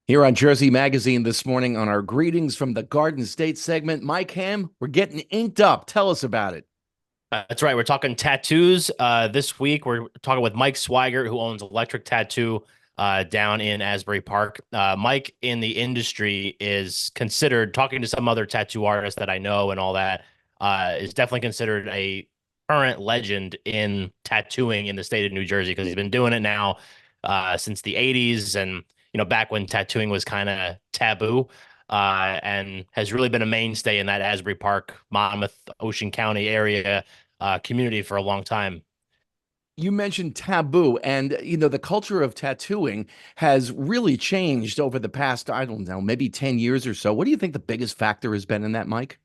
Here on Jersey Magazine this morning on our Greetings from the Garden State segment, Mike Ham, we're getting inked up. Tell us about it. That's right. We're talking tattoos. This week, we're talking with Mike Schweigert, who owns Electric Tattoo down in Asbury Park. Mike in the industry is considered, talking to some other tattoo artists that I know and all that, is definitely considered a current legend in tattooing in the state of New Jersey because he's been doing it now since the 80s and, back when tattooing was kind of taboo. And has really been a mainstay in that Asbury Park, Monmouth, Ocean County area community for a long time. You mentioned taboo, and the culture of tattooing has really changed over the past, I don't know, maybe 10 years or so. What do you think the biggest factor has been in that, Mike?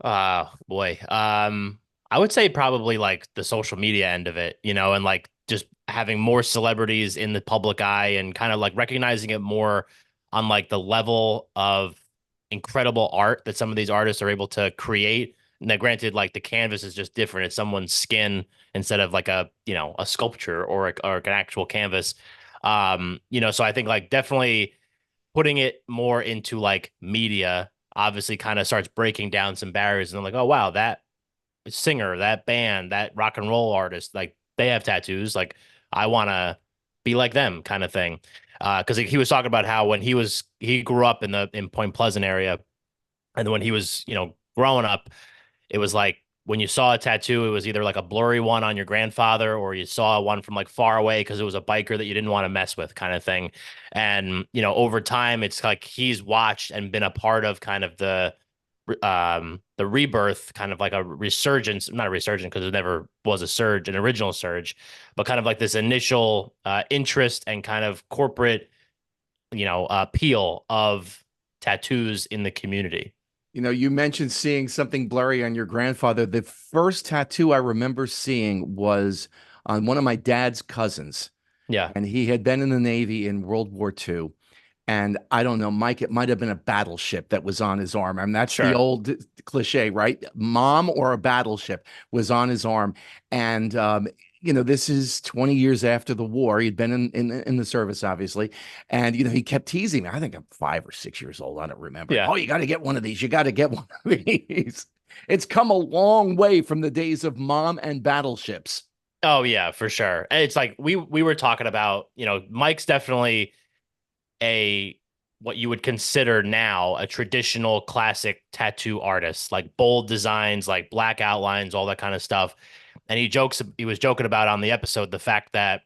Boy. I would say probably like the social media end of it, and like just having more celebrities in the public eye and kind of like recognizing it more on like the level of incredible art that some of these artists are able to create. Now, granted, like the canvas is just different. It's someone's skin instead of like a sculpture or an actual canvas. So I think like definitely putting it more into like media obviously kind of starts breaking down some barriers and they're like, oh wow, that singer, that band, that rock and roll artist, like they have tattoos. Like I want to be like them kind of thing. Because he was talking about how when he grew up in Point Pleasant area, and when he was growing up, it was like when you saw a tattoo, it was either like a blurry one on your grandfather or you saw one from like far away because it was a biker that you didn't want to mess with kind of thing. And, over time, it's like he's watched and been a part of kind of the rebirth, kind of like a resurgence, not a resurgence because it never was a surge, an original surge, but kind of like this initial interest and kind of corporate, appeal of tattoos in the community. You mentioned seeing something blurry on your grandfather. The first tattoo I remember seeing was on one of my dad's cousins, Yeah, and he had been in the Navy in World War II. And I don't know, Mike, it might have been a battleship that was on his arm. I mean, that's the sure. old cliche, right? Mom or a battleship was on his arm. And, this is 20 years after the war. He'd been in the service, obviously. And, he kept teasing me. I think I'm 5 or 6 years old. I don't remember. Yeah. Oh, you got to get one of these. You got to get one of these. It's come a long way from the days of mom and battleships. Oh yeah, for sure. And it's like we were talking about, Mike's definitely a what you would consider now a traditional classic tattoo artist, like bold designs, like black outlines, all that kind of stuff. And he was joking about on the episode the fact that,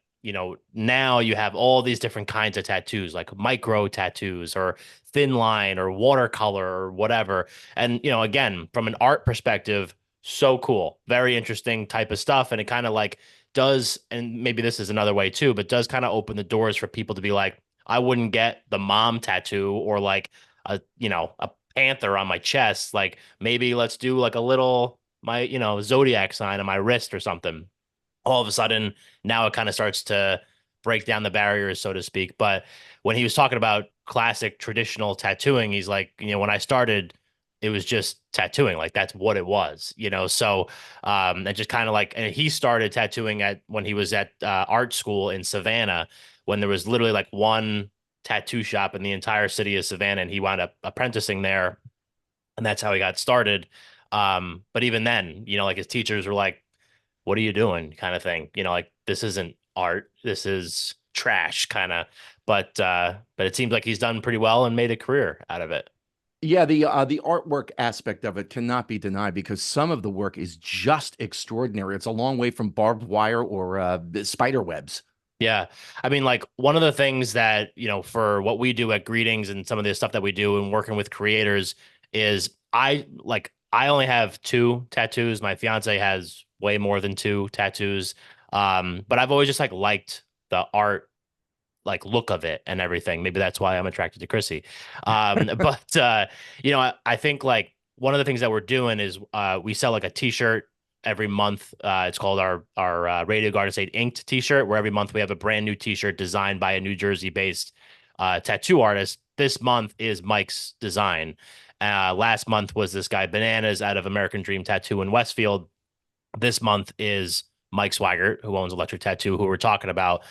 now you have all these different kinds of tattoos, like micro tattoos or thin line or watercolor or whatever. And, again, from an art perspective, so cool, very interesting type of stuff. And it kind of like does, and maybe this is another way too, but does kind of open the doors for people to be like, I wouldn't get the mom tattoo or like a panther on my chest. Like maybe let's do like a little my, zodiac sign on my wrist or something. All of a sudden, now it kind of starts to break down the barriers, so to speak. But when he was talking about classic traditional tattooing, he's like, when I started, it was just tattooing. Like that's what it was, So and just kind of like, and he started tattooing at when he was at art school in Savannah, when there was literally like one tattoo shop in the entire city of Savannah, and he wound up apprenticing there, and that's how he got started. But even then, like his teachers were like, "What are you doing?" kind of thing. Like this isn't art. This is trash, kind of. But it seems like he's done pretty well and made a career out of it. Yeah, the artwork aspect of it cannot be denied because some of the work is just extraordinary. It's a long way from barbed wire or spider webs. Yeah. I mean, like one of the things that, for what we do at Greetings and some of the stuff that we do and working with creators is I only have two tattoos. My fiance has way more than two tattoos. But I've always just like liked the art like look of it and everything. Maybe that's why I'm attracted to Chrissy. But I think like one of the things that we're doing is we sell like a t-shirt every month. It's called our Radio Garden State Inked t-shirt, where every month we have a brand new t-shirt designed by a New Jersey based tattoo artist. This month is Mike's design. Last month was this guy Bananas out of American Dream Tattoo in Westfield. This month is Mike Swigert, who owns Electric Tattoo, who we're talking about.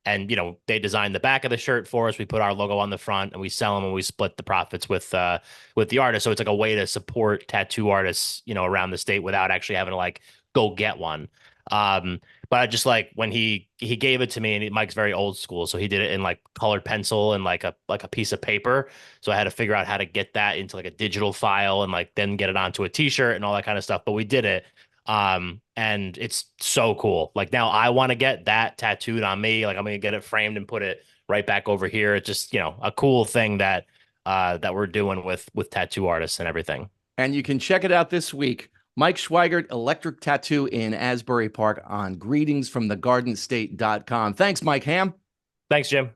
And they designed the back of the shirt for us. We put our logo on the front, and we sell them, and we split the profits with the artist. So it's like a way to support tattoo artists, around the state without actually having to like go get one. Um, but I just like when he gave it to me, and Mike's very old school, so he did it in like colored pencil and like a piece of paper. So I had to figure out how to get that into like a digital file and like then get it onto a t-shirt and all that kind of stuff. But we did it. And it's so cool. Like now I want to get that tattooed on me. Like I'm gonna get it framed and put it right back over here. It's just, a cool thing that we're doing with tattoo artists and everything. And you can check it out this week. Mike Schweigert, Electric Tattoo in Asbury Park on greetingsfromthegarden state.com. Thanks, Mike Ham. Thanks, Jim.